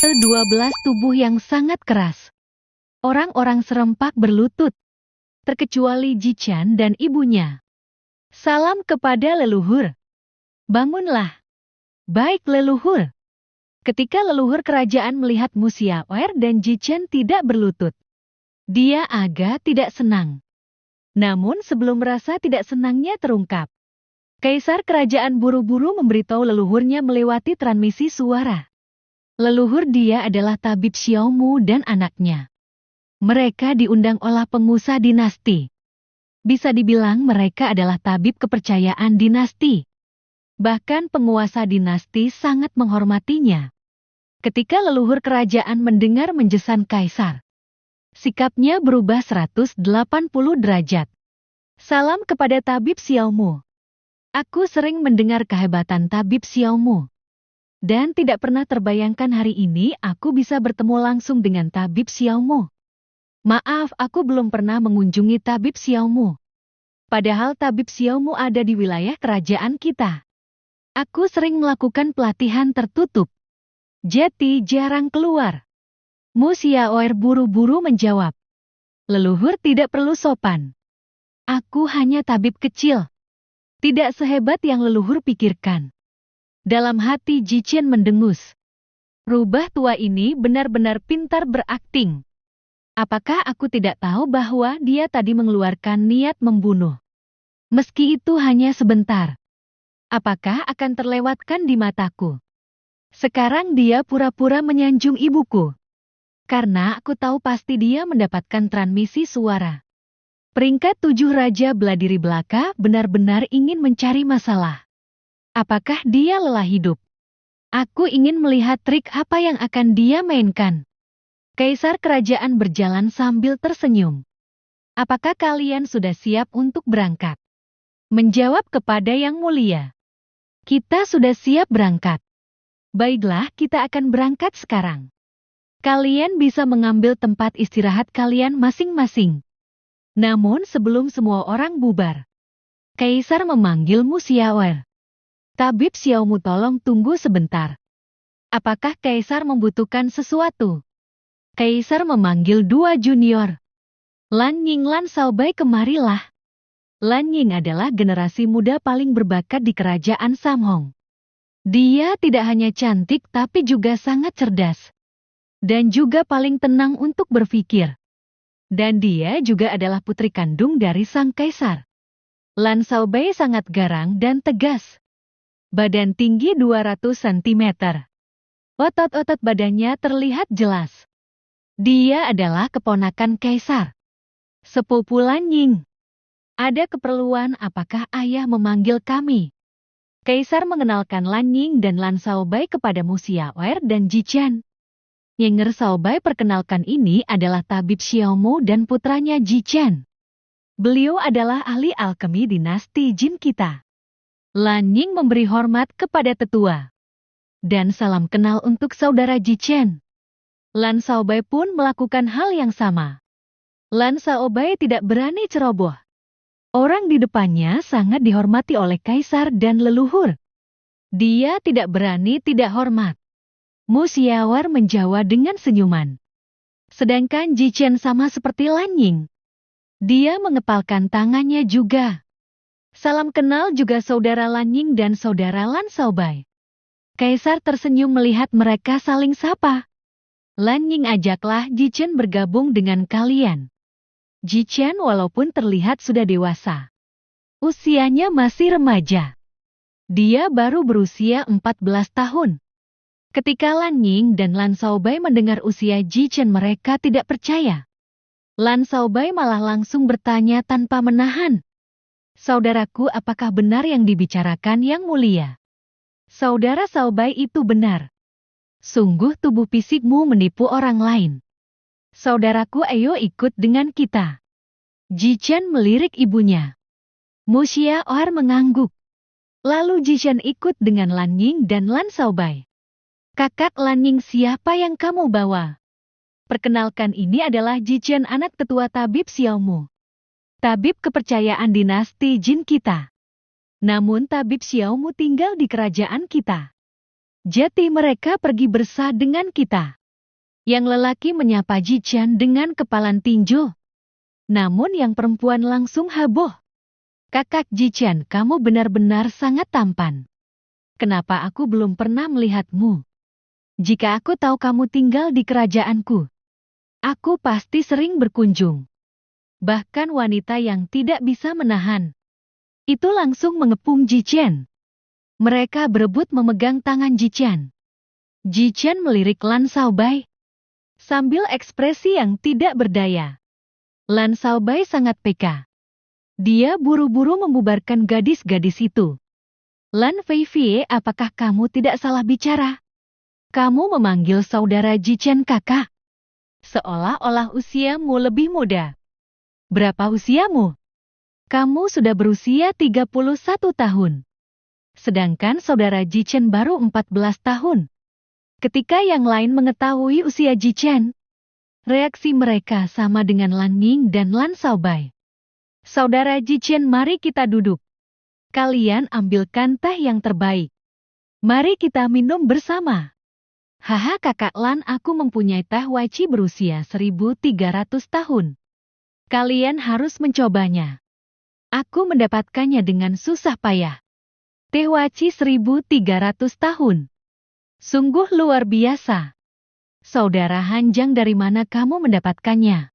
ke-12 tubuh yang sangat keras. Orang-orang serempak berlutut, terkecuali Jichan dan ibunya. Salam kepada leluhur. Bangunlah. Baik leluhur. Ketika leluhur kerajaan melihat Mu Xiaoer dan Jichan tidak berlutut, dia agak tidak senang. Namun sebelum rasa tidak senangnya terungkap, Kaisar kerajaan buru-buru memberitahu leluhurnya melewati transmisi suara. Leluhur dia adalah tabib Xiaomu dan anaknya. Mereka diundang oleh penguasa dinasti. Bisa dibilang mereka adalah tabib kepercayaan dinasti. Bahkan penguasa dinasti sangat menghormatinya. Ketika leluhur kerajaan mendengar menjesan kaisar, sikapnya berubah 180 derajat. Salam kepada tabib Xiaomu. Aku sering mendengar kehebatan tabib Xiaomu. Dan tidak pernah terbayangkan hari ini aku bisa bertemu langsung dengan tabib Xiaomu. Maaf, aku belum pernah mengunjungi tabib Xiaomu. Padahal tabib Xiaomu ada di wilayah kerajaan kita. Aku sering melakukan pelatihan tertutup. Jadi jarang keluar. Mu Xiaoer buru-buru menjawab. Leluhur tidak perlu sopan. Aku hanya tabib kecil. Tidak sehebat yang leluhur pikirkan. Dalam hati Jichan mendengus. Rubah tua ini benar-benar pintar berakting. Apakah aku tidak tahu bahwa dia tadi mengeluarkan niat membunuh? Meski itu hanya sebentar. Apakah akan terlewatkan di mataku? Sekarang dia pura-pura menyanjung ibuku. Karena aku tahu pasti dia mendapatkan transmisi suara. Peringkat 7 Raja Beladiri Belaka benar-benar ingin mencari masalah. Apakah dia lelah hidup? Aku ingin melihat trik apa yang akan dia mainkan. Kaisar kerajaan berjalan sambil tersenyum. Apakah kalian sudah siap untuk berangkat? Menjawab kepada Yang Mulia. Kita sudah siap berangkat. Baiklah, kita akan berangkat sekarang. Kalian bisa mengambil tempat istirahat kalian masing-masing. Namun sebelum semua orang bubar, Kaisar memanggil Mu Xiaoer. Tabib Xiaomu, tolong tunggu sebentar. Apakah Kaisar membutuhkan sesuatu? Kaisar memanggil 2 junior. Lan Ying, Lan Xiaobai, kemarilah. Lan Ying adalah generasi muda paling berbakat di kerajaan Samhong. Dia tidak hanya cantik tapi juga sangat cerdas. Dan juga paling tenang untuk berpikir. Dan dia juga adalah putri kandung dari sang kaisar. Lan Xiaobai sangat garang dan tegas. Badan tinggi 200 cm. Otot-otot badannya terlihat jelas. Dia adalah keponakan kaisar. Sepupu Lan Ying. Ada keperluan, apakah ayah memanggil kami? Kaisar mengenalkan Lan Ying dan Lan Xiaobai kepada Mu Xiaoer dan Jichan. Yenger Xiaobai, perkenalkan, ini adalah tabib Xiaomu dan putranya Jichan. Beliau adalah ahli alkemi dinasti Jin kita. Lan Ying memberi hormat kepada tetua. Dan salam kenal untuk saudara Jichan. Lan Xiaobai pun melakukan hal yang sama. Lan Xiaobai tidak berani ceroboh. Orang di depannya sangat dihormati oleh kaisar dan leluhur. Dia tidak berani tidak hormat. Mu Xiaoer menjawab dengan senyuman. Sedangkan Jichan sama seperti Lan Ying. Dia mengepalkan tangannya juga. Salam kenal juga saudara Lan Ying dan saudara Lan Xiaobai. Kaisar tersenyum melihat mereka saling sapa. Lan Ying, ajaklah Jichan bergabung dengan kalian. Jichan walaupun terlihat sudah dewasa, usianya masih remaja. Dia baru berusia 14 tahun. Ketika Lan Ying dan Lan Xiaobai mendengar usia Jichan, mereka tidak percaya. Lan Xiaobai malah langsung bertanya tanpa menahan. Saudaraku, apakah benar yang dibicarakan Yang Mulia? Saudara Xiaobai, itu benar. Sungguh tubuh fisikmu menipu orang lain. Saudaraku, ayo ikut dengan kita. Jichan melirik ibunya. Mu Xiaoer mengangguk. Lalu Jichan ikut dengan Lan Ying dan Lan Xiaobai. Kakak Lan Ying, siapa yang kamu bawa? Perkenalkan, ini adalah Jichan, anak tetua tabib Xiaomu. Tabib kepercayaan dinasti Jin kita. Namun tabib Xiaomu tinggal di kerajaan kita. Jadi mereka pergi bersah dengan kita. Yang lelaki menyapa Jichen dengan kepalan tinju. Namun yang perempuan langsung heboh. Kakak Jichen, kamu benar-benar sangat tampan. Kenapa aku belum pernah melihatmu? Jika aku tahu kamu tinggal di kerajaanku, aku pasti sering berkunjung. Bahkan wanita yang tidak bisa menahan itu langsung mengepung Jichen. Mereka berebut memegang tangan Jichen. Jichen melirik Lan Xiaobai sambil ekspresi yang tidak berdaya. Lan Xiaobai sangat peka. Dia buru-buru membubarkan gadis-gadis itu. Lan Feifei, apakah kamu tidak salah bicara? Kamu memanggil saudara Jichen kakak. Seolah-olah usiamu lebih muda. Berapa usiamu? Kamu sudah berusia 31 tahun. Sedangkan saudara Jichen baru 14 tahun. Ketika yang lain mengetahui usia Jichen, reaksi mereka sama dengan Lan Ying dan Lan Xiaobai. Saudara Jichen, mari kita duduk. Kalian ambilkan teh yang terbaik. Mari kita minum bersama. Haha kakak Lan, aku mempunyai teh waci berusia 1300 tahun. Kalian harus mencobanya. Aku mendapatkannya dengan susah payah. Teh waci 1300 tahun. Sungguh luar biasa. Saudara Hanjang, dari mana kamu mendapatkannya?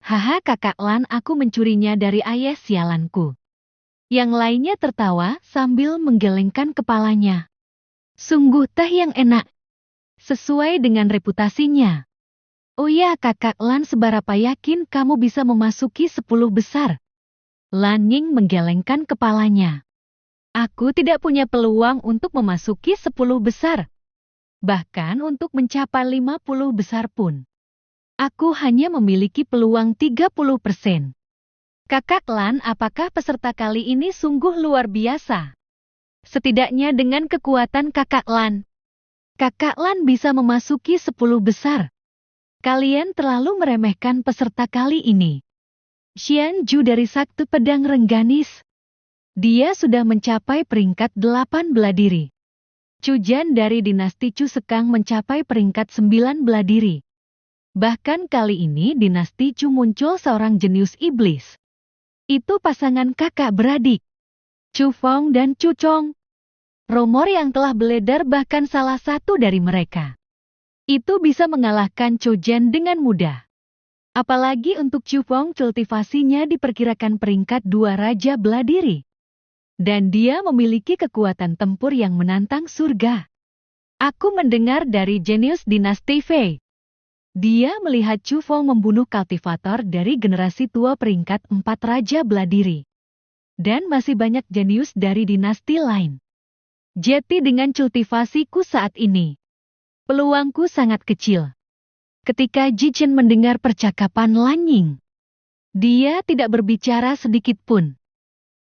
Haha kakak Lan, aku mencurinya dari ayah sialanku. Yang lainnya tertawa sambil menggelengkan kepalanya. Sungguh teh yang enak. Sesuai dengan reputasinya. Oh ya kakak Lan, seberapa yakin kamu bisa memasuki 10 besar? Lan Ying menggelengkan kepalanya. Aku tidak punya peluang untuk memasuki 10 besar. Bahkan untuk mencapai 50 besar pun, aku hanya memiliki peluang 30%. Kakak Lan, apakah peserta kali ini sungguh luar biasa? Setidaknya dengan kekuatan kakak Lan, kakak Lan bisa memasuki 10 besar. Kalian terlalu meremehkan peserta kali ini. Xian Ju dari Sakti Pedang Rengganis. Dia sudah mencapai peringkat 8 bela diri. Chu Jan dari dinasti Chu Sekang mencapai peringkat 9 bela diri. Bahkan kali ini dinasti Chu muncul seorang jenius iblis. Itu pasangan kakak beradik, Chu Fong dan Chu Chong. Rumor yang telah beredar bahkan salah satu dari mereka itu bisa mengalahkan Chu Jan dengan mudah. Apalagi untuk Chu Fong, kultivasinya diperkirakan peringkat 2 raja bela diri. Dan dia memiliki kekuatan tempur yang menantang surga. Aku mendengar dari jenius dinasti Fei. Dia melihat Chu Fong membunuh kultivator dari generasi tua peringkat 4 raja bela diri. Dan masih banyak jenius dari dinasti lain. Jadi dengan kultivasiku saat ini, peluangku sangat kecil. Ketika Jichen mendengar percakapan Lan Ying, dia tidak berbicara sedikit pun.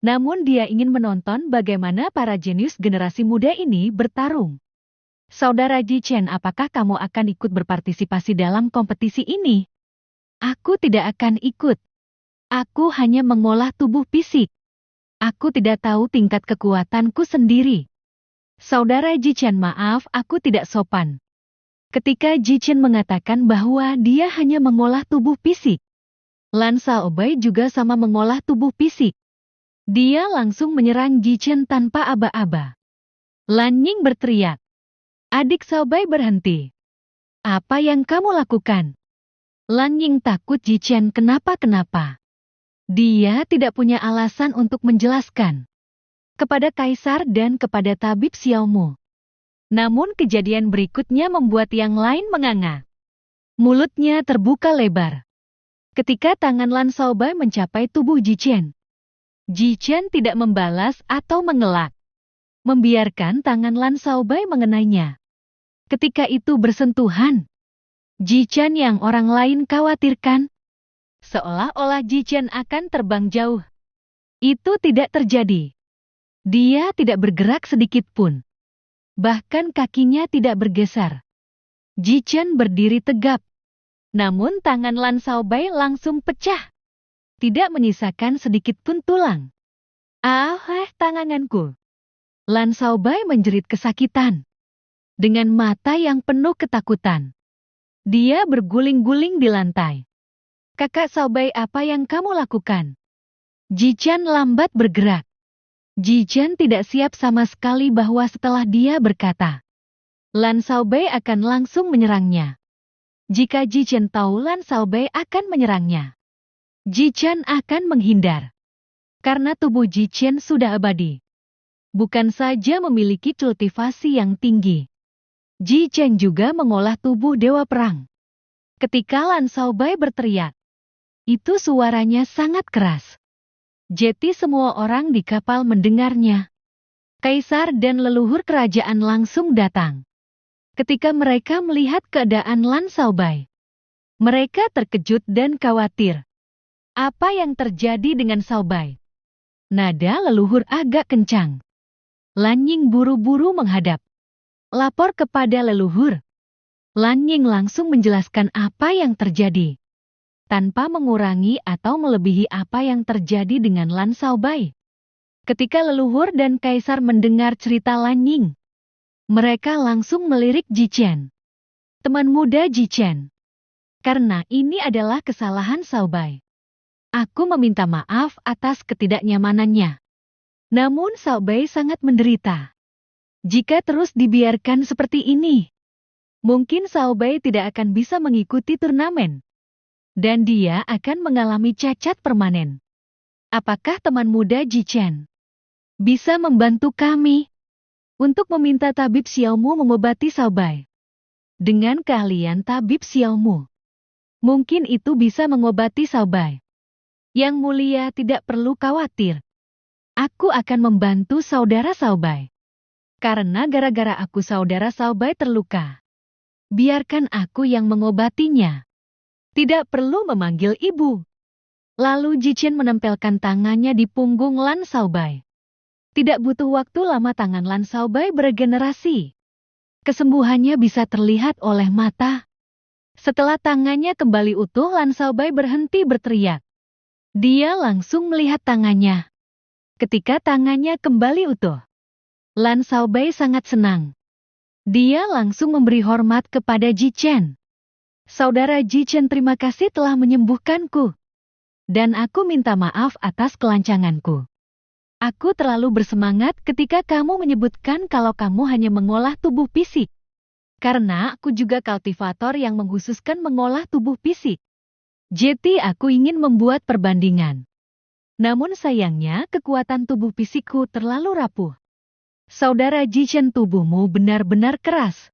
Namun dia ingin menonton bagaimana para jenius generasi muda ini bertarung. Saudara Jichen, apakah kamu akan ikut berpartisipasi dalam kompetisi ini? Aku tidak akan ikut. Aku hanya mengolah tubuh fisik. Aku tidak tahu tingkat kekuatanku sendiri. Saudara Jichen, maaf, aku tidak sopan. Ketika Jichen mengatakan bahwa dia hanya mengolah tubuh fisik, Lan Xiaobai juga sama mengolah tubuh fisik. Dia langsung menyerang Jichen tanpa aba-aba. Lan Ying berteriak. Adik Xiaobai, berhenti. Apa yang kamu lakukan? Lan Ying takut Jichen kenapa-kenapa. Dia tidak punya alasan untuk menjelaskan kepada Kaisar dan kepada tabib Xiaomu. Namun kejadian berikutnya membuat yang lain menganga. Mulutnya terbuka lebar. Ketika tangan Lan Xiaobai mencapai tubuh Jichen, Jichen tidak membalas atau mengelak. Membiarkan tangan Lan Xiaobai mengenainya. Ketika itu bersentuhan, Jichen yang orang lain khawatirkan, seolah-olah Jichen akan terbang jauh. Itu tidak terjadi. Dia tidak bergerak sedikit pun. Bahkan kakinya tidak bergeser. Jichen berdiri tegap. Namun tangan Lan Xiaobai langsung pecah. Tidak menyisakan sedikit pun tulang. Ah, tanganku. Lan Xiaobai menjerit kesakitan. Dengan mata yang penuh ketakutan, dia berguling-guling di lantai. Kakak Xiaobei, apa yang kamu lakukan? Jichen lambat bergerak. Jichen tidak siap sama sekali bahwa setelah dia berkata, Lan Xiaobei akan langsung menyerangnya. Jika Jichen tahu Lan Xiaobei akan menyerangnya, Jichen akan menghindar. Karena tubuh Jichen sudah abadi. Bukan saja memiliki kultivasi yang tinggi, Jichen juga mengolah tubuh dewa perang. Ketika Lan Xiaobei berteriak, itu suaranya sangat keras. Jadi semua orang di kapal mendengarnya. Kaisar dan leluhur kerajaan langsung datang. Ketika mereka melihat keadaan Lan Xiaobei, mereka terkejut dan khawatir. Apa yang terjadi dengan Xiaobei? Nada leluhur agak kencang. Lan Ying buru-buru menghadap. Lapor kepada leluhur. Lan Ying langsung menjelaskan apa yang terjadi, tanpa mengurangi atau melebihi apa yang terjadi dengan Lan Xiaobei. Ketika leluhur dan kaisar mendengar cerita Lan Ying, mereka langsung melirik Jichen, teman muda Jichen. Karena ini adalah kesalahan Xiaobei. Aku meminta maaf atas ketidaknyamanannya. Namun Xiaobei sangat menderita. Jika terus dibiarkan seperti ini, mungkin Xiaobei tidak akan bisa mengikuti turnamen. Dan dia akan mengalami cacat permanen. Apakah teman muda Jichen bisa membantu kami untuk meminta tabib Xiaomu mengobati Xiaobei? Dengan keahlian tabib Xiaomu, mungkin itu bisa mengobati Xiaobei. Yang mulia tidak perlu khawatir. Aku akan membantu saudara Xiaobei. Karena gara-gara aku saudara Xiaobei terluka. Biarkan aku yang mengobatinya. Tidak perlu memanggil ibu. Lalu Jichen menempelkan tangannya di punggung Lan Xiaobei. Tidak butuh waktu lama tangan Lan Xiaobei beregenerasi. Kesembuhannya bisa terlihat oleh mata. Setelah tangannya kembali utuh, Lan Xiaobei berhenti berteriak. Dia langsung melihat tangannya. Ketika tangannya kembali utuh, Lan Xiaobei sangat senang. Dia langsung memberi hormat kepada Jichen. Saudara Jichen, terima kasih telah menyembuhkanku. Dan aku minta maaf atas kelancanganku. Aku terlalu bersemangat ketika kamu menyebutkan kalau kamu hanya mengolah tubuh fisik. Karena aku juga kultivator yang mengkhususkan mengolah tubuh fisik. Jadi aku ingin membuat perbandingan. Namun sayangnya kekuatan tubuh fisikku terlalu rapuh. Saudara Jichen, tubuhmu benar-benar keras.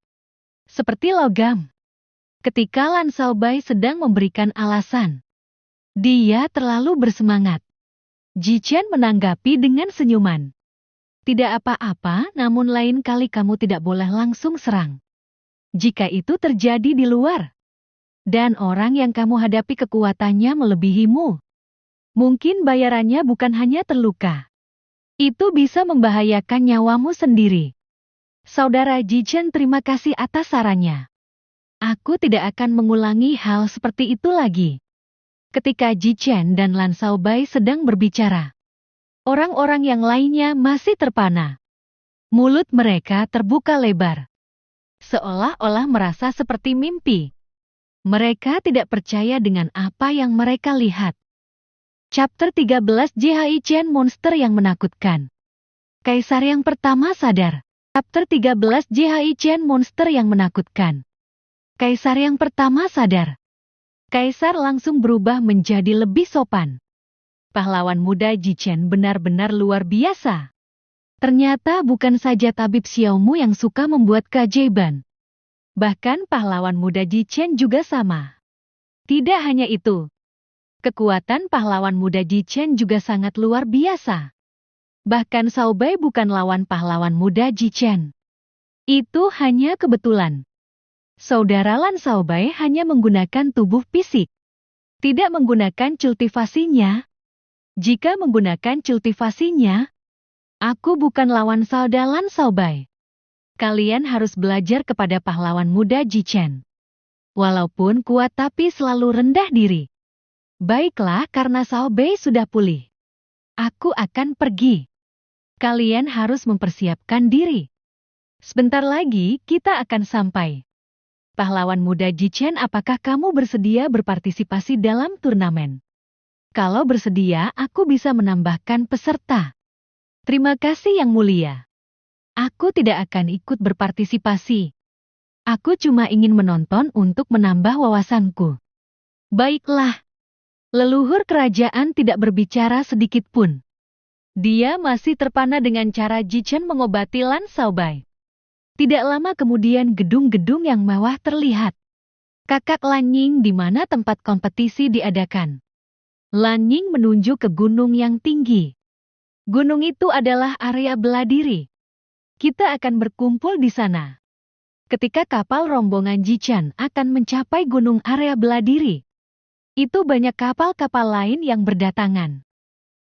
Seperti logam. Ketika Lan Xiaobei sedang memberikan alasan, dia terlalu bersemangat. Jichen menanggapi dengan senyuman. Tidak apa-apa, namun lain kali kamu tidak boleh langsung serang. Jika itu terjadi di luar, dan orang yang kamu hadapi kekuatannya melebihimu, mungkin bayarannya bukan hanya terluka. Itu bisa membahayakan nyawamu sendiri. Saudara Jichen, terima kasih atas sarannya. Aku tidak akan mengulangi hal seperti itu lagi. Ketika Jichen dan Lan Xiaobei sedang berbicara, orang-orang yang lainnya masih terpana. Mulut mereka terbuka lebar, seolah-olah merasa seperti mimpi. Mereka tidak percaya dengan apa yang mereka lihat. Chapter 13, JHI Chen, monster yang menakutkan. Kaisar yang pertama sadar. Chapter 13, JHI Chen, monster yang menakutkan. Kaisar yang pertama sadar. Kaisar langsung berubah menjadi lebih sopan. Pahlawan muda Jichen benar-benar luar biasa. Ternyata bukan saja tabib Xiaomu yang suka membuat keajaiban. Bahkan pahlawan muda Jichen juga sama. Tidak hanya itu, kekuatan pahlawan muda Jichen juga sangat luar biasa. Bahkan Xiaobei bukan lawan pahlawan muda Jichen. Itu hanya kebetulan. Saudara Lan Xiaobei hanya menggunakan tubuh fisik, tidak menggunakan kultivasinya. Jika menggunakan kultivasinya, aku bukan lawan saudara Lan Xiaobei. Kalian harus belajar kepada pahlawan muda Jichen. Walaupun kuat tapi selalu rendah diri. Baiklah, karena Xiaobei sudah pulih. Aku akan pergi. Kalian harus mempersiapkan diri. Sebentar lagi kita akan sampai. Pahlawan muda Jichen, apakah kamu bersedia berpartisipasi dalam turnamen? Kalau bersedia, aku bisa menambahkan peserta. Terima kasih Yang Mulia. Aku tidak akan ikut berpartisipasi. Aku cuma ingin menonton untuk menambah wawasanku. Baiklah. Leluhur kerajaan tidak berbicara sedikit pun. Dia masih terpana dengan cara Jichen mengobati Lan Shaobai. Tidak lama kemudian gedung-gedung yang mewah terlihat. Kakak Lan Ying, di mana tempat kompetisi diadakan. Lan Ying menunjuk ke gunung yang tinggi. Gunung itu adalah area bela diri. Kita akan berkumpul di sana. Ketika kapal rombongan Jichen akan mencapai gunung area bela diri, itu banyak kapal-kapal lain yang berdatangan.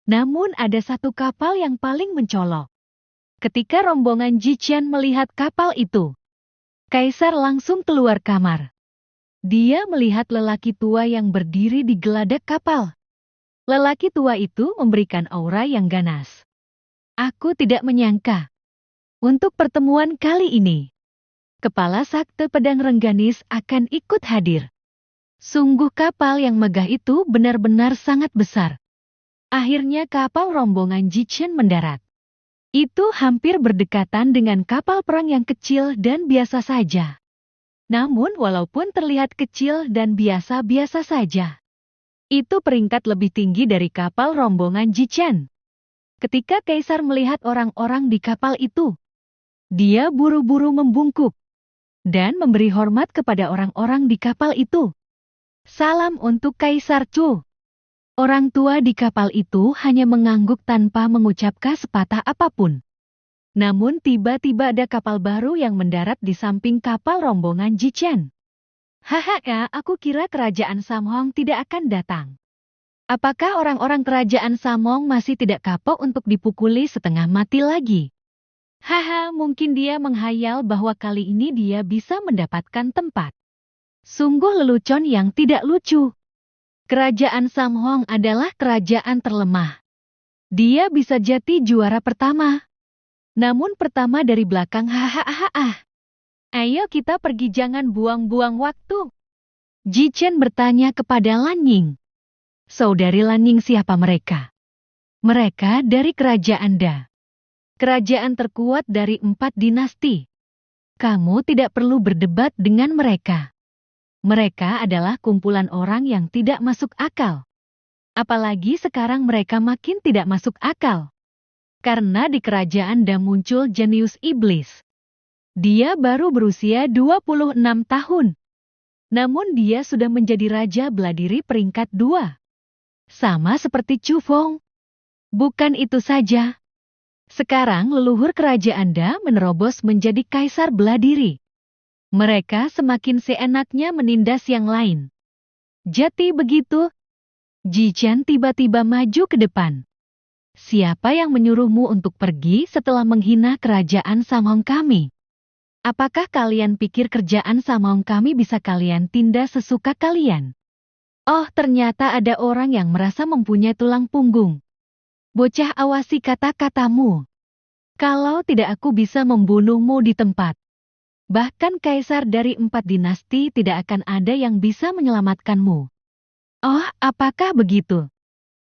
Namun ada satu kapal yang paling mencolok. Ketika rombongan Jichen melihat kapal itu, Kaisar langsung keluar kamar. Dia melihat lelaki tua yang berdiri di geladak kapal. Lelaki tua itu memberikan aura yang ganas. Aku tidak menyangka. Untuk pertemuan kali ini, Kepala Sakte Pedang Rengganis akan ikut hadir. Sungguh kapal yang megah itu benar-benar sangat besar. Akhirnya kapal rombongan Jichen mendarat. Itu hampir berdekatan dengan kapal perang yang kecil dan biasa saja. Namun walaupun terlihat kecil dan biasa-biasa saja, itu peringkat lebih tinggi dari kapal rombongan Jichen. Ketika Kaisar melihat orang-orang di kapal itu, dia buru-buru membungkuk dan memberi hormat kepada orang-orang di kapal itu. Salam untuk Kaisar Chu. Orang tua di kapal itu hanya mengangguk tanpa mengucapkan sepatah apapun. Namun tiba-tiba ada kapal baru yang mendarat di samping kapal rombongan Jichen. Hahaha, aku kira kerajaan Samhong tidak akan datang. Apakah orang-orang kerajaan Samhong masih tidak kapok untuk dipukuli setengah mati lagi? Haha, mungkin dia menghayal bahwa kali ini dia bisa mendapatkan tempat. Sungguh lelucon yang tidak lucu. Kerajaan Samhong adalah kerajaan terlemah. Dia bisa jadi juara pertama. Namun pertama dari belakang. Hahaha. Ayo kita pergi, jangan buang-buang waktu. Jichen bertanya kepada Lan Ying. Saudari Lan Ying, siapa mereka? Mereka dari kerajaan Da. Kerajaan terkuat dari 4 dinasti. Kamu tidak perlu berdebat dengan mereka. Mereka adalah kumpulan orang yang tidak masuk akal. Apalagi sekarang mereka makin tidak masuk akal. Karena di kerajaan Da muncul jenius iblis. Dia baru berusia 26 tahun. Namun dia sudah menjadi raja bela diri peringkat 2. Sama seperti Chu Feng. Bukan itu saja. Sekarang leluhur kerajaan Da menerobos menjadi kaisar bela diri. Mereka semakin seenaknya menindas yang lain. Jadi begitu? Jichen tiba-tiba maju ke depan. Siapa yang menyuruhmu untuk pergi setelah menghina kerajaan Samhong kami? Apakah kalian pikir kerajaan Samhong kami bisa kalian tindas sesuka kalian? Oh, ternyata ada orang yang merasa mempunyai tulang punggung. Bocah, awasi kata-katamu. Kalau tidak, aku bisa membunuhmu di tempat. Bahkan kaisar dari 4 dinasti tidak akan ada yang bisa menyelamatkanmu. Oh, apakah begitu?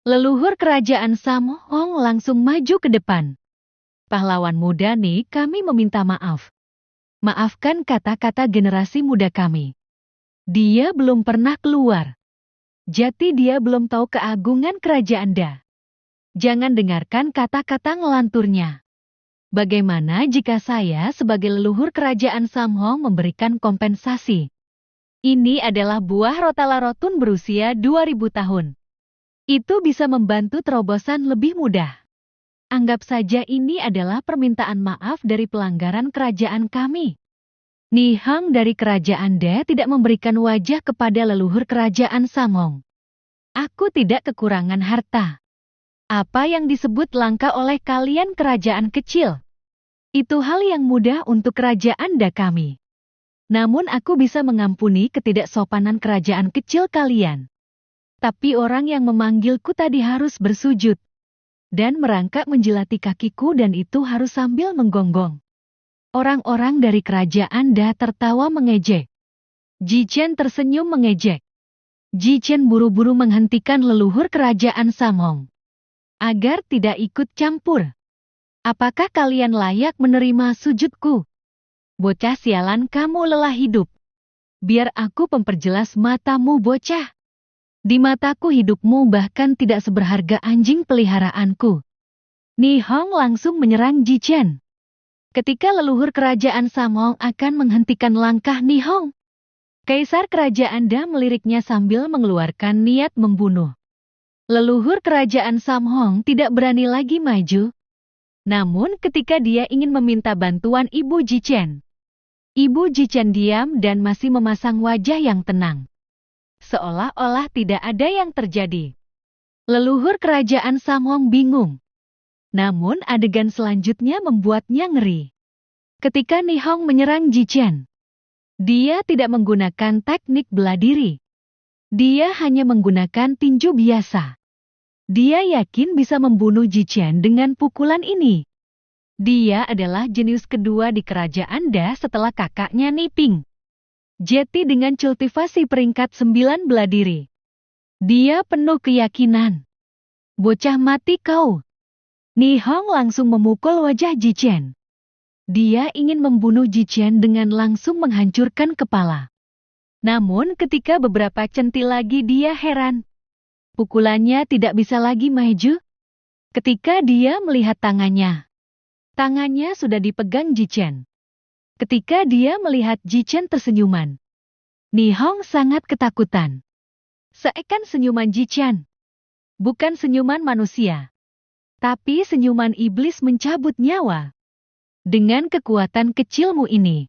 Leluhur kerajaan Samhong langsung maju ke depan. Pahlawan muda nih, kami meminta maaf. Maafkan kata-kata generasi muda kami. Dia belum pernah keluar. Jadi dia belum tahu keagungan kerajaan Da. Jangan dengarkan kata-kata ngelanturnya. Bagaimana jika saya sebagai leluhur kerajaan Samhong memberikan kompensasi? Ini adalah buah Rotalarotun berusia 2000 tahun. Itu bisa membantu terobosan lebih mudah. Anggap saja ini adalah permintaan maaf dari pelanggaran kerajaan kami. Nihang dari kerajaan Da tidak memberikan wajah kepada leluhur kerajaan Samhong. Aku tidak kekurangan harta. Apa yang disebut langka oleh kalian kerajaan kecil? Itu hal yang mudah untuk kerajaan Da kami. Namun aku bisa mengampuni ketidaksopanan kerajaan kecil kalian. Tapi orang yang memanggilku tadi harus bersujud dan merangkak menjilati kakiku, dan itu harus sambil menggonggong. Orang-orang dari kerajaan Da tertawa mengejek. Jichen tersenyum mengejek. Jichen buru-buru menghentikan leluhur kerajaan Samhong agar tidak ikut campur. Apakah kalian layak menerima sujudku? Bocah sialan, kamu lelah hidup. Biar aku memperjelas matamu, bocah. Di mataku hidupmu bahkan tidak seberharga anjing peliharaanku. Nihong langsung menyerang Jichen. Ketika leluhur kerajaan Samhong akan menghentikan langkah Nihong, Kaisar kerajaan Da meliriknya sambil mengeluarkan niat membunuh. Leluhur kerajaan Samhong tidak berani lagi maju. Namun ketika dia ingin meminta bantuan Ibu Jichen, Ibu Jichen diam dan masih memasang wajah yang tenang. Seolah-olah tidak ada yang terjadi. Leluhur kerajaan Samhong bingung. Namun adegan selanjutnya membuatnya ngeri. Ketika Nihong menyerang Jichen, dia tidak menggunakan teknik bela diri. Dia hanya menggunakan tinju biasa. Dia yakin bisa membunuh Jichen dengan pukulan ini. Dia adalah jenius kedua di kerajaan Da setelah kakaknya Niping. Jeti dengan cultivasi peringkat 9 bela diri. Dia penuh keyakinan. Bocah mati kau. Nihong langsung memukul wajah Jichen. Dia ingin membunuh Jichen dengan langsung menghancurkan kepala. Namun ketika beberapa centil lagi dia heran. Pukulannya tidak bisa lagi maju. Ketika dia melihat tangannya. Tangannya sudah dipegang Jichen. Ketika dia melihat Jichen tersenyuman. Nihong sangat ketakutan. Seakan senyuman Jichen. Bukan senyuman manusia. Tapi senyuman iblis mencabut nyawa. Dengan kekuatan kecilmu ini.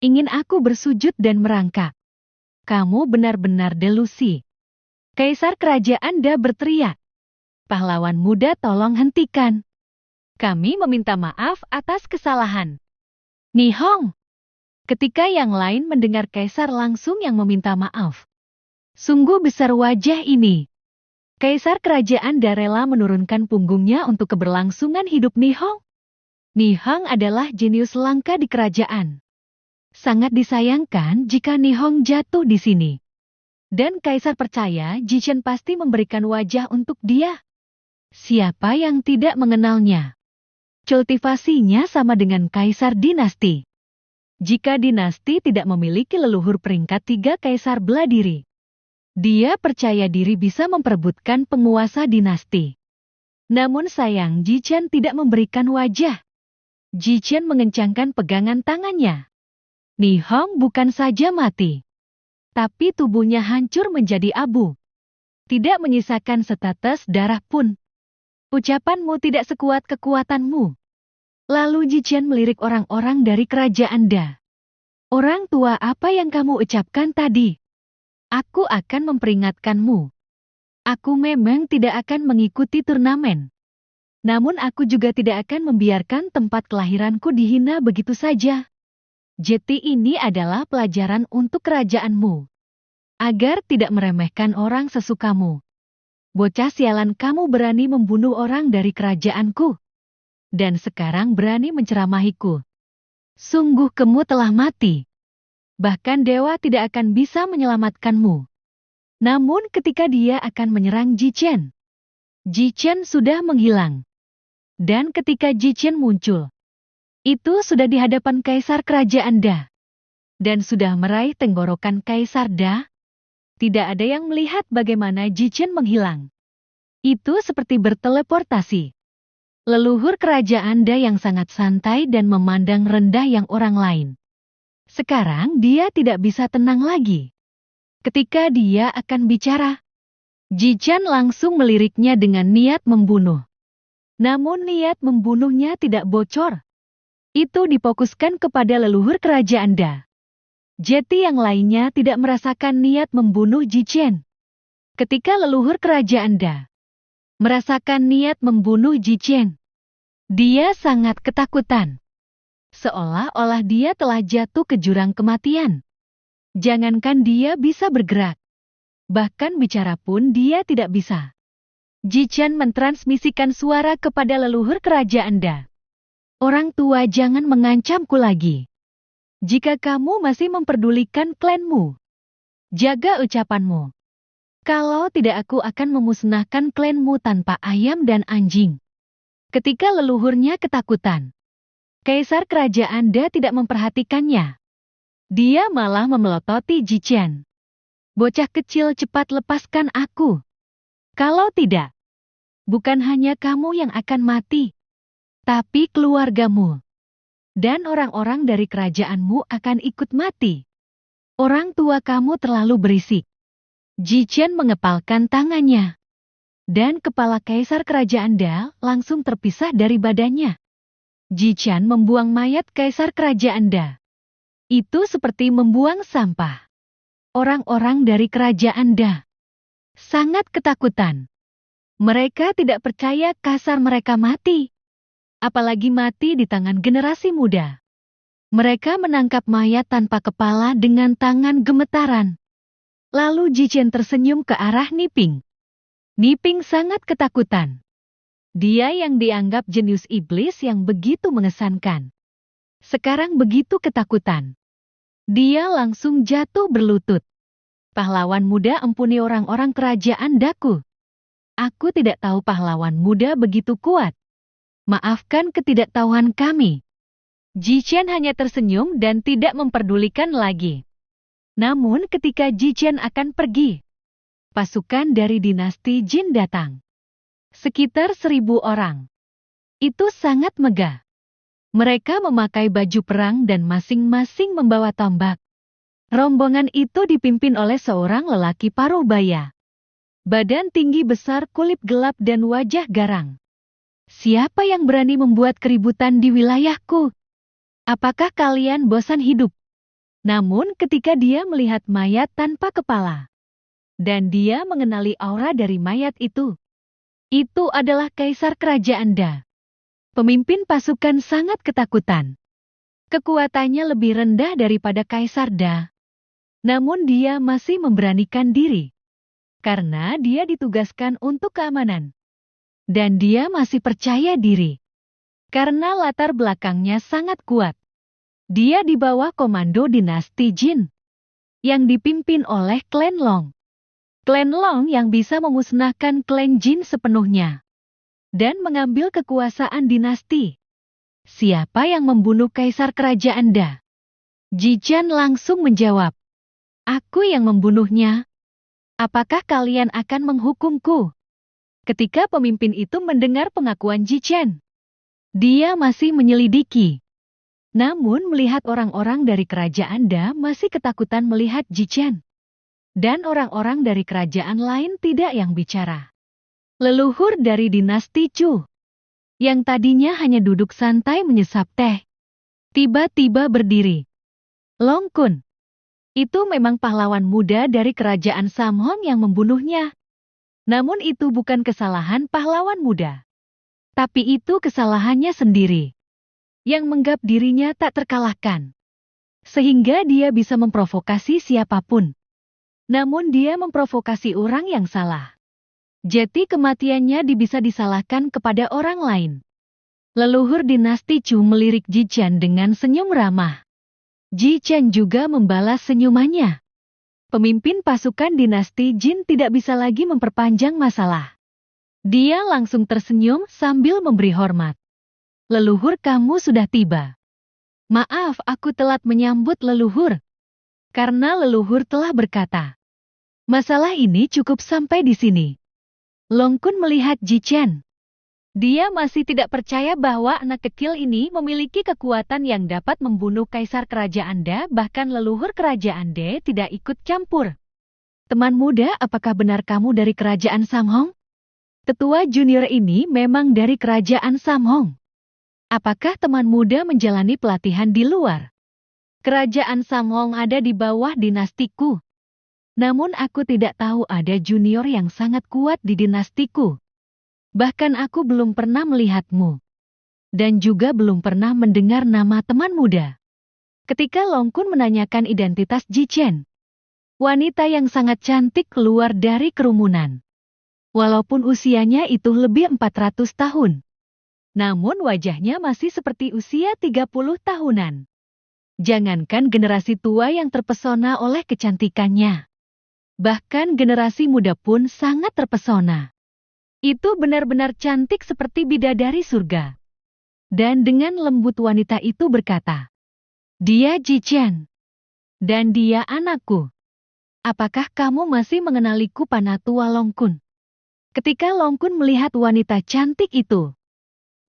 Ingin aku bersujud dan merangkak. Kamu benar-benar delusi. Kaisar kerajaan Da berteriak. Pahlawan muda, tolong hentikan. Kami meminta maaf atas kesalahan. Nihong. Ketika yang lain mendengar Kaisar langsung yang meminta maaf. Sungguh besar wajah ini. Kaisar kerajaan Da rela menurunkan punggungnya untuk keberlangsungan hidup Nihong. Nihong adalah jenius langka di kerajaan. Sangat disayangkan jika Nihong jatuh di sini. Dan Kaisar percaya Jichen pasti memberikan wajah untuk dia. Siapa yang tidak mengenalnya? Cultivasinya sama dengan Kaisar dinasti. Jika dinasti tidak memiliki leluhur peringkat 3 Kaisar bela diri, dia percaya diri bisa memperebutkan penguasa dinasti. Namun sayang Jichen tidak memberikan wajah. Jichen mengencangkan pegangan tangannya. Nihong bukan saja mati. Tapi tubuhnya hancur menjadi abu. Tidak menyisakan setetes darah pun. Ucapanmu tidak sekuat kekuatanmu. Lalu Jichen melirik orang-orang dari kerajaan Da. Orang tua, apa yang kamu ucapkan tadi? Aku akan memperingatkanmu. Aku memang tidak akan mengikuti turnamen. Namun aku juga tidak akan membiarkan tempat kelahiranku dihina begitu saja. Jeti ini adalah pelajaran untuk kerajaanmu. Agar tidak meremehkan orang sesukamu. Bocah sialan, kamu berani membunuh orang dari kerajaanku. Dan sekarang berani menceramahiku. Sungguh kamu telah mati. Bahkan dewa tidak akan bisa menyelamatkanmu. Namun ketika dia akan menyerang Jichen. Jichen sudah menghilang. Dan ketika Jichen muncul. Itu sudah di hadapan Kaisar kerajaan Da. Dan sudah meraih tenggorokan Kaisar Da. Tidak ada yang melihat bagaimana Jichen menghilang. Itu seperti berteleportasi. Leluhur kerajaan Da yang sangat santai dan memandang rendah yang orang lain. Sekarang dia tidak bisa tenang lagi. Ketika dia akan bicara, Jichen langsung meliriknya dengan niat membunuh. Namun niat membunuhnya tidak bocor. Itu difokuskan kepada leluhur kerajaan Da. Jeti yang lainnya tidak merasakan niat membunuh Jichen. Ketika leluhur kerajaan Da merasakan niat membunuh Jichen, dia sangat ketakutan. Seolah-olah dia telah jatuh ke jurang kematian. Jangankan dia bisa bergerak. Bahkan bicara pun dia tidak bisa. Jichen mentransmisikan suara kepada leluhur kerajaan Da. Orang tua jangan mengancamku lagi. Jika kamu masih memperdulikan klanmu, jaga ucapanmu. Kalau tidak aku akan memusnahkan klanmu tanpa ayam dan anjing. Ketika leluhurnya ketakutan, Kaisar kerajaan Da tidak memperhatikannya. Dia malah memelototi Zichen. Bocah kecil, cepat lepaskan aku. Kalau tidak, bukan hanya kamu yang akan mati, tapi keluargamu. Dan orang-orang dari kerajaanmu akan ikut mati. Orang tua kamu terlalu berisik. Zichen mengepalkan tangannya. Dan kepala Kaisar kerajaan Da langsung terpisah dari badannya. Zichen membuang mayat Kaisar kerajaan Da. Itu seperti membuang sampah. Orang-orang dari kerajaan Da sangat ketakutan. Mereka tidak percaya kaisar mereka mati. Apalagi mati di tangan generasi muda. Mereka menangkap mayat tanpa kepala dengan tangan gemetaran. Lalu Zichen tersenyum ke arah Niping. Niping sangat ketakutan. Dia yang dianggap jenius iblis yang begitu mengesankan, sekarang begitu ketakutan. Dia langsung jatuh berlutut. Pahlawan muda, ampuni orang-orang kerajaan Daku. Aku tidak tahu pahlawan muda begitu kuat. Maafkan ketidaktahuan kami. Zichen hanya tersenyum dan tidak memperdulikan lagi. Namun ketika Zichen akan pergi, pasukan dari dinasti Jin datang. Sekitar 1.000 orang. Itu sangat megah. Mereka memakai baju perang dan masing-masing membawa tombak. Rombongan itu dipimpin oleh seorang lelaki paruh baya. Badan tinggi besar, kulit gelap dan wajah garang. Siapa yang berani membuat keributan di wilayahku? Apakah kalian bosan hidup? Namun ketika dia melihat mayat tanpa kepala, dan dia mengenali aura dari mayat itu adalah Kaisar Kerajaan Da. Pemimpin pasukan sangat ketakutan. Kekuatannya lebih rendah daripada Kaisar Da. Namun dia masih memberanikan diri. Karena dia ditugaskan untuk keamanan. Dan dia masih percaya diri. Karena latar belakangnya sangat kuat. Dia di bawah komando dinasti Jin. Yang dipimpin oleh klan Long. Klan Long yang bisa memusnahkan klan Jin sepenuhnya. Dan mengambil kekuasaan dinasti. Siapa yang membunuh Kaisar Kerajaan Da? Zichen langsung menjawab. Aku yang membunuhnya. Apakah kalian akan menghukumku? Ketika pemimpin itu mendengar pengakuan Zichen, dia masih menyelidiki. Namun melihat orang-orang dari kerajaan Da masih ketakutan melihat Zichen. Dan orang-orang dari kerajaan lain tidak yang bicara. Leluhur dari dinasti Chu, yang tadinya hanya duduk santai menyesap teh, tiba-tiba berdiri. Long Kun, itu memang pahlawan muda dari kerajaan Samhong yang membunuhnya. Namun itu bukan kesalahan pahlawan muda. Tapi itu kesalahannya sendiri. Yang menganggap dirinya tak terkalahkan. Sehingga dia bisa memprovokasi siapapun. Namun dia memprovokasi orang yang salah. Jadi kematiannya bisa disalahkan kepada orang lain. Leluhur dinasti Chu melirik Zichen dengan senyum ramah. Zichen juga membalas senyumannya. Pemimpin pasukan dinasti Jin tidak bisa lagi memperpanjang masalah. Dia langsung tersenyum sambil memberi hormat. Leluhur, kamu sudah tiba. Maaf, aku telat menyambut leluhur. Karena leluhur telah berkata, masalah ini cukup sampai di sini. Long Kun melihat Zichen. Dia masih tidak percaya bahwa anak kecil ini memiliki kekuatan yang dapat membunuh Kaisar Kerajaan Da, bahkan leluhur Kerajaan Da tidak ikut campur. Teman muda, apakah benar kamu dari Kerajaan Samhong? Tetua junior ini memang dari Kerajaan Samhong. Apakah teman muda menjalani pelatihan di luar? Kerajaan Samhong ada di bawah dinastiku. Namun aku tidak tahu ada junior yang sangat kuat di dinastiku. Bahkan aku belum pernah melihatmu. Dan juga belum pernah mendengar nama teman muda. Ketika Long Kun menanyakan identitas Zichen, wanita yang sangat cantik keluar dari kerumunan. Walaupun usianya itu lebih 400 tahun. Namun wajahnya masih seperti usia 30 tahunan. Jangankan generasi tua yang terpesona oleh kecantikannya. Bahkan generasi muda pun sangat terpesona. Itu benar-benar cantik seperti bidadari surga. Dan dengan lembut wanita itu berkata, "Dia Jichen. Dan dia anakku. Apakah kamu masih mengenaliku, Panatua Longkun?" Ketika Longkun melihat wanita cantik itu,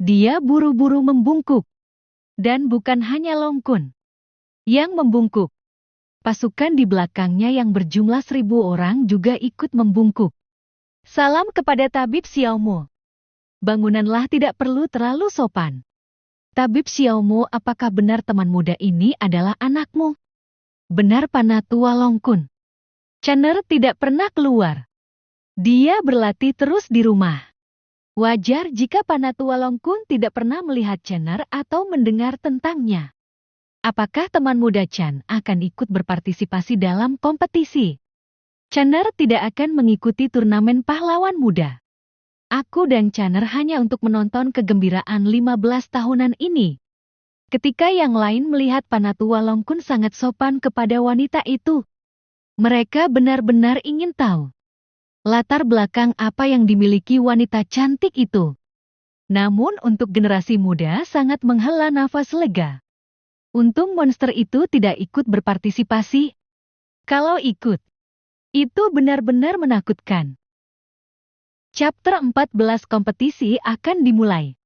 dia buru-buru membungkuk. Dan bukan hanya Longkun yang membungkuk. Pasukan di belakangnya yang berjumlah 1.000 orang juga ikut membungkuk. Salam kepada Tabib Xiaomo. Bangunanlah, tidak perlu terlalu sopan. Tabib Xiaomo, apakah benar teman muda ini adalah anakmu? Benar, Panatua Longkun. Channer tidak pernah keluar. Dia berlatih terus di rumah. Wajar jika Panatua Longkun tidak pernah melihat Channer atau mendengar tentangnya. Apakah teman muda Chan akan ikut berpartisipasi dalam kompetisi? Channer tidak akan mengikuti turnamen pahlawan muda. Aku dan Channer hanya untuk menonton kegembiraan 15 tahunan ini. Ketika yang lain melihat Panatua Longkun sangat sopan kepada wanita itu, mereka benar-benar ingin tahu latar belakang apa yang dimiliki wanita cantik itu. Namun untuk generasi muda sangat menghela nafas lega. Untung monster itu tidak ikut berpartisipasi. Kalau ikut, itu benar-benar menakutkan. Chapter 14 kompetisi akan dimulai.